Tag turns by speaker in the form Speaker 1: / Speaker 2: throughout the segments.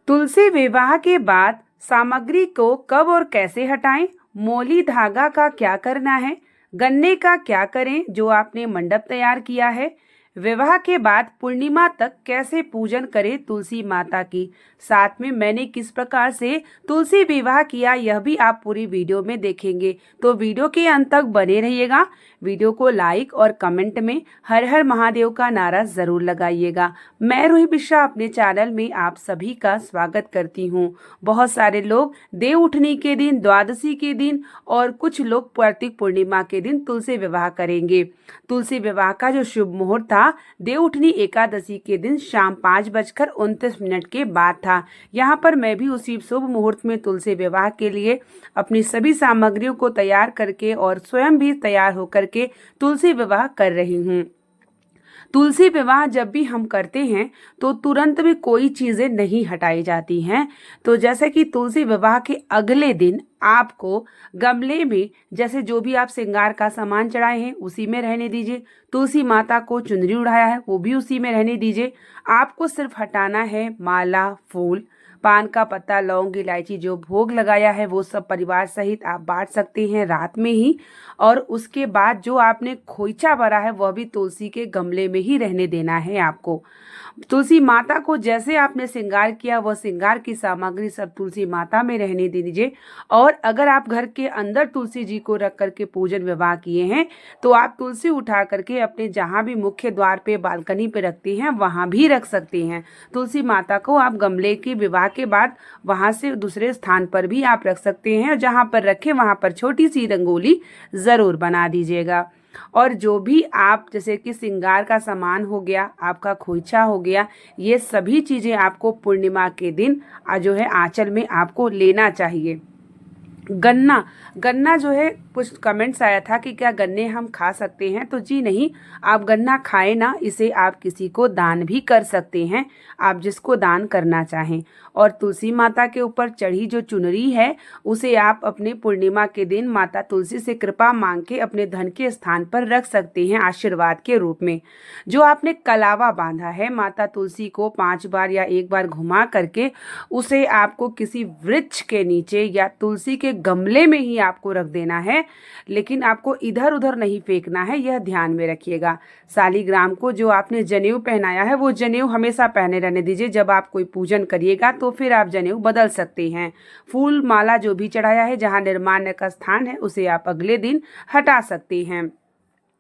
Speaker 1: तुलसी विवाह के बाद सामग्री को कब और कैसे हटाएं? मोली धागा का क्या करना है? गन्ने का क्या करें जो आपने मंडप तैयार किया है? विवाह के बाद पूर्णिमा तक कैसे पूजन करें तुलसी माता की? साथ में मैंने किस प्रकार से तुलसी विवाह किया यह भी आप पूरी वीडियो में देखेंगे। तो वीडियो के अंत तक बने रहिएगा। वीडियो को लाइक और कमेंट में हर हर महादेव का नारा जरूर लगाइएगा। मैं रूही मिश्रा अपने चैनल में आप सभी का स्वागत करती हूँ। बहुत सारे लोग देव उठनी के दिन, द्वादशी के दिन और कुछ लोग कार्तिक पूर्णिमा के दिन तुलसी विवाह करेंगे। तुलसी विवाह का जो शुभ मुहूर्त था देव उठनी एकादशी के दिन शाम 5:29 के बाद था। यहाँ पर मैं भी उसी शुभ मुहूर्त में तुलसी विवाह के लिए अपनी सभी सामग्रियों को तैयार करके और स्वयं भी तैयार होकर के तुलसी विवाह कर रही हूँ। तुलसी विवाह जब भी हम करते हैं तो तुरंत भी कोई चीज़ें नहीं हटाई जाती हैं। तो जैसे कि तुलसी विवाह के अगले दिन आपको गमले में जैसे जो भी आप श्रृंगार का सामान चढ़ाए हैं उसी में रहने दीजिए। तुलसी माता को चुनरी उड़ाया है वो भी उसी में रहने दीजिए। आपको सिर्फ हटाना है माला, फूल, पान का पत्ता, लौंग, इलायची, जो भोग लगाया है वो सब परिवार सहित आप बांट सकते हैं रात में ही। और उसके बाद जो आपने खोइचा भरा है वह भी तुलसी के गमले में ही रहने देना है आपको। तुलसी माता को जैसे आपने श्रृंगार किया वह श्रृंगार की सामग्री सब तुलसी माता में रहने दीजिए। और अगर आप घर के अंदर तुलसी जी को रख करके पूजन विवाह किए हैं तो आप तुलसी उठा करके अपने जहाँ भी मुख्य द्वार पे, बालकनी पे रखते हैं वहाँ भी रख सकते हैं। तुलसी माता को आप गमले के विवाह के बाद वहाँ से दूसरे स्थान पर भी आप रख सकते हैं और जहाँ पर रखें वहाँ पर छोटी सी रंगोली ज़रूर बना दीजिएगा। और जो भी आप जैसे कि श्रृंगार का सामान हो गया, आपका खोइचा हो गया, ये सभी चीज़ें आपको पूर्णिमा के दिन जो है आंचल में आपको लेना चाहिए। गन्ना जो है कुछ कमेंट्स आया था कि क्या गन्ने हम खा सकते हैं? तो जी नहीं, आप गन्ना खाएं ना, इसे आप किसी को दान भी कर सकते हैं, आप जिसको दान करना चाहें। और तुलसी माता के ऊपर चढ़ी जो चुनरी है उसे आप अपने पूर्णिमा के दिन माता तुलसी से कृपा मांग के अपने धन के स्थान पर रख सकते हैं आशीर्वाद के रूप में। जो आपने कलावा बांधा है माता तुलसी को 5 बार या 1 बार घुमा करके उसे आपको किसी वृक्ष के नीचे या तुलसी के गमले में ही आपको रख देना है, लेकिन आपको इधर उधर नहीं फेंकना है, यह ध्यान में रखिएगा। शालिग्राम को जो आपने जनेऊ पहनाया है वो जनेऊ हमेशा पहने रहने दीजिए। जब आप कोई पूजन करिएगा तो फिर आप जनेऊ बदल सकते हैं। फूल माला जो भी चढ़ाया है जहाँ निर्माल्य का स्थान है उसे आप अगले दिन हटा सकते हैं।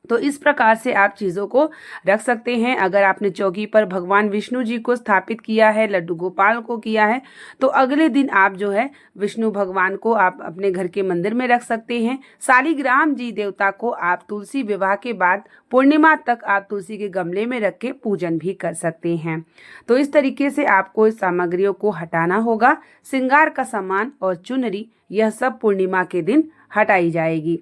Speaker 1: तो इस प्रकार से आप चीज़ों को रख सकते हैं। अगर आपने चौकी पर भगवान विष्णु जी को स्थापित किया है, लड्डू गोपाल को किया है, तो अगले दिन आप जो है विष्णु भगवान को आप अपने घर के मंदिर में रख सकते हैं। शालिग्राम जी देवता को आप तुलसी विवाह के बाद पूर्णिमा तक आप तुलसी के गमले में रख के पूजन भी कर सकते हैं। तो इस तरीके से आपको इस सामग्रियों को हटाना होगा। श्रृंगार का सामान और चुनरी यह सब पूर्णिमा के दिन हटाई जाएगी।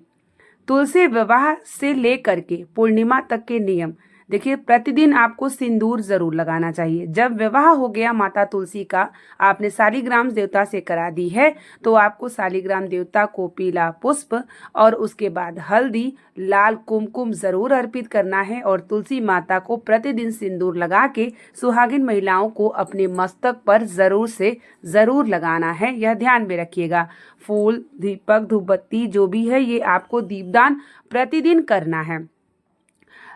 Speaker 1: तुलसी विवाह से लेकर के पूर्णिमा तक के नियम देखिए। प्रतिदिन आपको सिंदूर जरूर लगाना चाहिए। जब विवाह हो गया माता तुलसी का, आपने शालिग्राम देवता से करा दी है तो आपको शालिग्राम देवता को पीला पुष्प और उसके बाद हल्दी, लाल कुमकुम जरूर अर्पित करना है। और तुलसी माता को प्रतिदिन सिंदूर लगा के सुहागिन महिलाओं को अपने मस्तक पर जरूर से जरूर लगाना है, यह ध्यान में रखिएगा। फूल, दीपक, धूपबत्ती जो भी है ये आपको दीपदान प्रतिदिन करना है।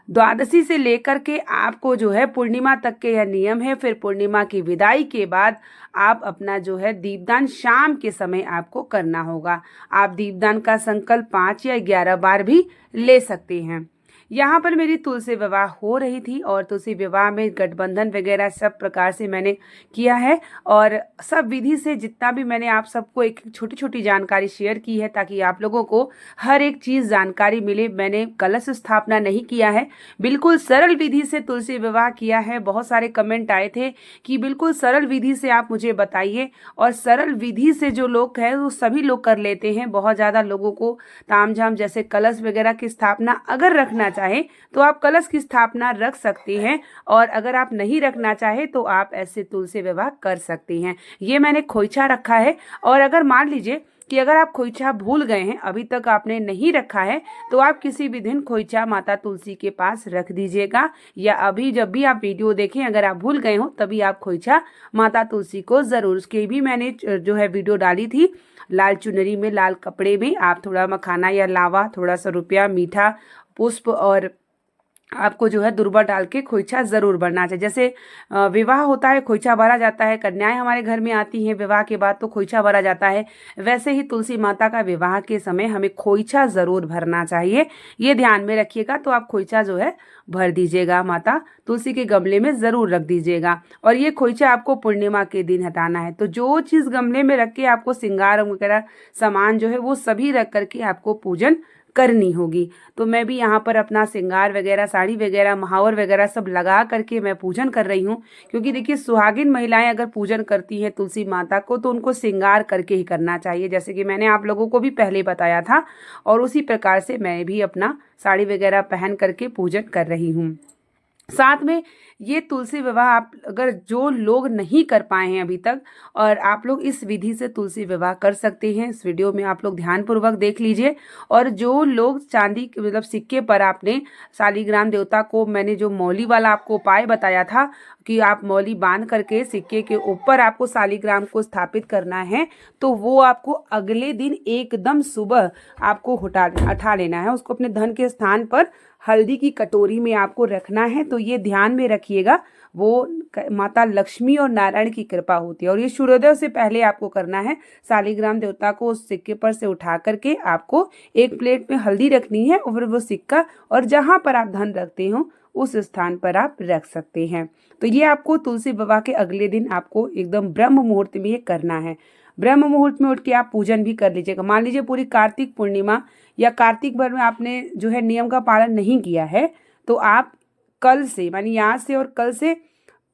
Speaker 1: द्वादशी से लेकर के आपको जो है पूर्णिमा तक के यह नियम है। फिर पूर्णिमा की विदाई के बाद आप अपना जो है दीपदान शाम के समय आपको करना होगा। आप दीपदान का संकल्प 5 या 11 बार भी ले सकते हैं। यहाँ पर मेरी तुलसी विवाह हो रही थी और तुलसी विवाह में गठबंधन वगैरह सब प्रकार से मैंने किया है और सब विधि से जितना भी मैंने आप सबको एक छोटी छोटी जानकारी शेयर की है ताकि आप लोगों को हर एक चीज़ जानकारी मिले। मैंने कलश स्थापना नहीं किया है, बिल्कुल सरल विधि से तुलसी विवाह किया है। बहुत सारे कमेंट आए थे कि बिल्कुल सरल विधि से आप मुझे बताइए, और सरल विधि से जो लोग हैं वो सभी लोग कर लेते हैं। बहुत ज़्यादा लोगों को तामझाम जैसे कलश वगैरह की स्थापना अगर रखना चाहे तो आप कलश की स्थापना रख सकते हैं, और अगर आप नहीं रखना चाहे तो आप ऐसे तुलसी विवाह कर सकते हैं। ये मैंने खोइचा रखा है। और अगर मान लीजिए कि अगर आप खोइचा भूल गए हैं, अभी तक आपने नहीं रखा है, तो आप किसी भी दिन खोइचा माता तुलसी के पास रख दीजिएगा, या अभी जब भी आप वीडियो देखें अगर आप भूल गए हो तभी आप खोइचा माता तुलसी को ज़रूर, उसके भी मैंने जो है वीडियो डाली थी, लाल चुनरी में लाल कपड़े में आप थोड़ा मखाना या लावा, थोड़ा सा रुपया, मीठा, पुष्प और आपको जो है दुर्वा डाल के खोइचा ज़रूर भरना चाहिए। जैसे विवाह होता है खोइचा भरा जाता है, कन्याएं हमारे घर में आती हैं विवाह के बाद तो खोइचा भरा जाता है, वैसे ही तुलसी माता का विवाह के समय हमें खोइचा ज़रूर भरना चाहिए, ये ध्यान में रखिएगा। तो आप खोइचा जो है भर दीजिएगा, माता तुलसी के गमले में ज़रूर रख दीजिएगा। और ये खोइचा आपको पूर्णिमा के दिन हटाना है। तो जो चीज़ गमले में रख के आपको श्रृंगार वगैरह सामान जो है वो सभी रख करके आपको पूजन करनी होगी। तो मैं भी यहाँ पर अपना श्रृंगार वगैरह, साड़ी वगैरह, महावर वगैरह सब लगा करके मैं पूजन कर रही हूँ, क्योंकि देखिए सुहागिन महिलाएं अगर पूजन करती हैं तुलसी माता को तो उनको श्रृंगार करके ही करना चाहिए, जैसे कि मैंने आप लोगों को भी पहले बताया था। और उसी प्रकार से मैं भी अपना साड़ी वगैरह पहन करके पूजन कर रही हूँ। साथ में ये तुलसी विवाह आप अगर जो लोग नहीं कर पाए हैं अभी तक, और आप लोग इस विधि से तुलसी विवाह कर सकते हैं। इस वीडियो में आप लोग ध्यानपूर्वक देख लीजिए। और जो लोग चांदी मतलब सिक्के पर आपने शालिग्राम देवता को, मैंने जो मौली वाला आपको उपाय बताया था कि आप मौली बांध करके सिक्के के ऊपर आपको शालिग्राम को स्थापित करना है, तो वो आपको अगले दिन एकदम सुबह आपको उठा लेना है, उसको अपने धन के स्थान पर हल्दी की कटोरी में आपको रखना है। तो ये ध्यान में रखिएगा, वो माता लक्ष्मी और नारायण की कृपा होती है। और ये सूर्योदय से पहले आपको करना है। शालिग्राम देवता को उस सिक्के पर से उठा करके आपको एक प्लेट में हल्दी रखनी है, और वो सिक्का और जहाँ पर आप धन रखते हो उस स्थान पर आप रख सकते हैं। तो ये आपको तुलसी विवाह के अगले दिन आपको एकदम ब्रह्म मुहूर्त में ये करना है। ब्रह्म मुहूर्त में उठ के आप पूजन भी कर लीजिएगा। मान लीजिए पूरी कार्तिक पूर्णिमा या कार्तिक भर में आपने जो है नियम का पालन नहीं किया है, तो आप कल से, मानिए आज से और कल से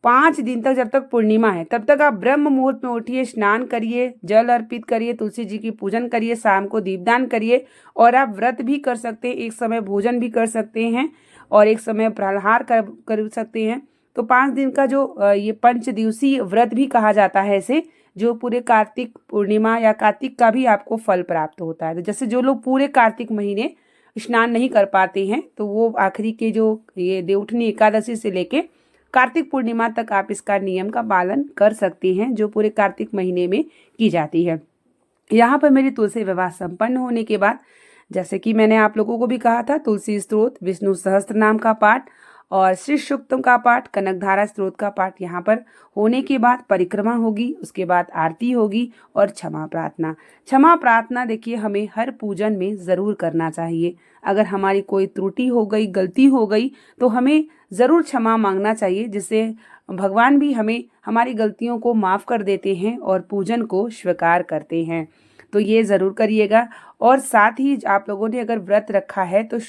Speaker 1: 5 दिन तक, जब तक पूर्णिमा है तब तक आप ब्रह्म मुहूर्त में उठिए, स्नान करिए, जल अर्पित करिए, तुलसी जी की पूजन करिए, शाम को दीपदान करिए। और आप व्रत भी कर सकते हैं, एक समय भोजन भी कर सकते हैं और एक समय फलाहार कर सकते हैं। तो 5 दिन का जो ये 5 दिवसीय व्रत भी कहा जाता है इसे, जो पूरे कार्तिक पूर्णिमा या कार्तिक का भी आपको फल प्राप्त होता है। तो जैसे जो लोग पूरे कार्तिक महीने स्नान नहीं कर पाते हैं, तो वो आखिरी के जो ये देवउठनी एकादशी से लेके कार्तिक पूर्णिमा तक आप इसका नियम का पालन कर सकते हैं, जो पूरे कार्तिक महीने में की जाती है। यहाँ पर मेरी तुलसी विवाह संपन्न होने के बाद, जैसे कि मैंने आप लोगों को भी कहा था, तुलसी स्तोत्र, विष्णु सहस्त्र नाम का पाठ और श्री सूक्तम का पाठ, कनकधारा स्त्रोत का पाठ यहाँ पर होने के बाद परिक्रमा होगी, उसके बाद आरती होगी और क्षमा प्रार्थना। क्षमा प्रार्थना देखिए हमें हर पूजन में ज़रूर करना चाहिए। अगर हमारी कोई त्रुटि हो गई, गलती हो गई, तो हमें ज़रूर क्षमा मांगना चाहिए, जिससे भगवान भी हमें हमारी गलतियों को माफ़ कर देते हैं और पूजन को स्वीकार करते हैं। तो ये ज़रूर करिएगा। और साथ ही आप लोगों ने अगर व्रत रखा है तो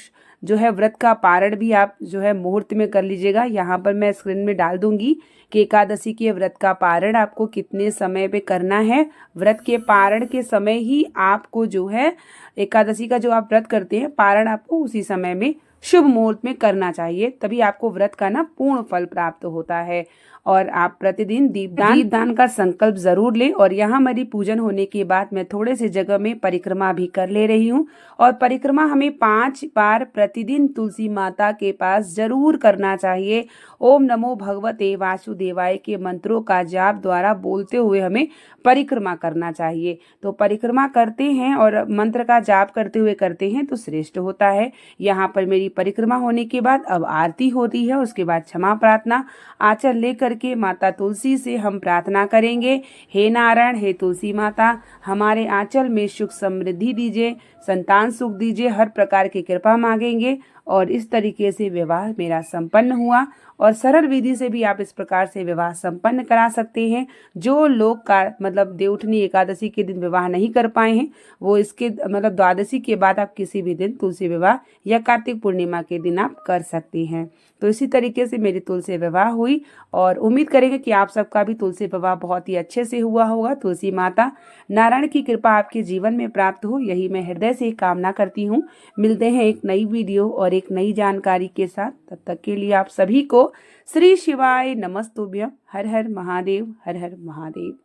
Speaker 1: जो है व्रत का पारण भी आप जो है मुहूर्त में कर लीजिएगा। यहाँ पर मैं स्क्रीन में डाल दूंगी कि एकादशी के व्रत का पारण आपको कितने समय पे करना है। व्रत के पारण के समय ही आपको जो है एकादशी का जो आप व्रत करते हैं पारण आपको उसी समय में शुभ मुहूर्त में करना चाहिए, तभी आपको व्रत का ना पूर्ण फल प्राप्त होता है। और आप प्रतिदिन दीपदान का संकल्प जरूर लें। और यहाँ मेरी पूजन होने के बाद मैं थोड़े से जगह में परिक्रमा भी कर ले रही हूँ। और परिक्रमा हमें 5 बार प्रतिदिन तुलसी माता के पास जरूर करना चाहिए। ओम नमो भगवते वासुदेवाय के मंत्रों का जाप द्वारा बोलते हुए हमें परिक्रमा करना चाहिए। तो परिक्रमा करते हैं और मंत्र का जाप करते हैं तो श्रेष्ठ होता है। यहाँ पर मेरी परिक्रमा होने के बाद अब आरती होती है, उसके बाद क्षमा प्रार्थना आचर लेकर के माता तुलसी से हम प्रार्थना करेंगे। हे नारायण, हे तुलसी माता, हमारे आंचल में सुख समृद्धि दीजिए, संतान सुख दीजिए, हर प्रकार की कृपा मांगेंगे। और इस तरीके से विवाह मेरा संपन्न हुआ। और सरल विधि से भी आप इस प्रकार से विवाह संपन्न करा सकते हैं। जो लोग का मतलब देवउठनी एकादशी के दिन विवाह नहीं कर पाए हैं, वो इसके मतलब द्वादशी के बाद आप किसी भी दिन तुलसी विवाह या कार्तिक पूर्णिमा के दिन आप कर सकते हैं। तो इसी तरीके से मेरी तुलसी विवाह हुई और उम्मीद करेंगे कि आप सबका भी तुलसी विवाह बहुत ही अच्छे से हुआ होगा। तुलसी माता नारायण की कृपा आपके जीवन में प्राप्त हो, यही मैं हृदय से कामना करती हूँ। मिलते हैं एक नई वीडियो और एक नई जानकारी के साथ। तब तक के लिए आप सभी को श्री शिवाय नमस्तुभ्यं। हर हर महादेव, हर हर महादेव।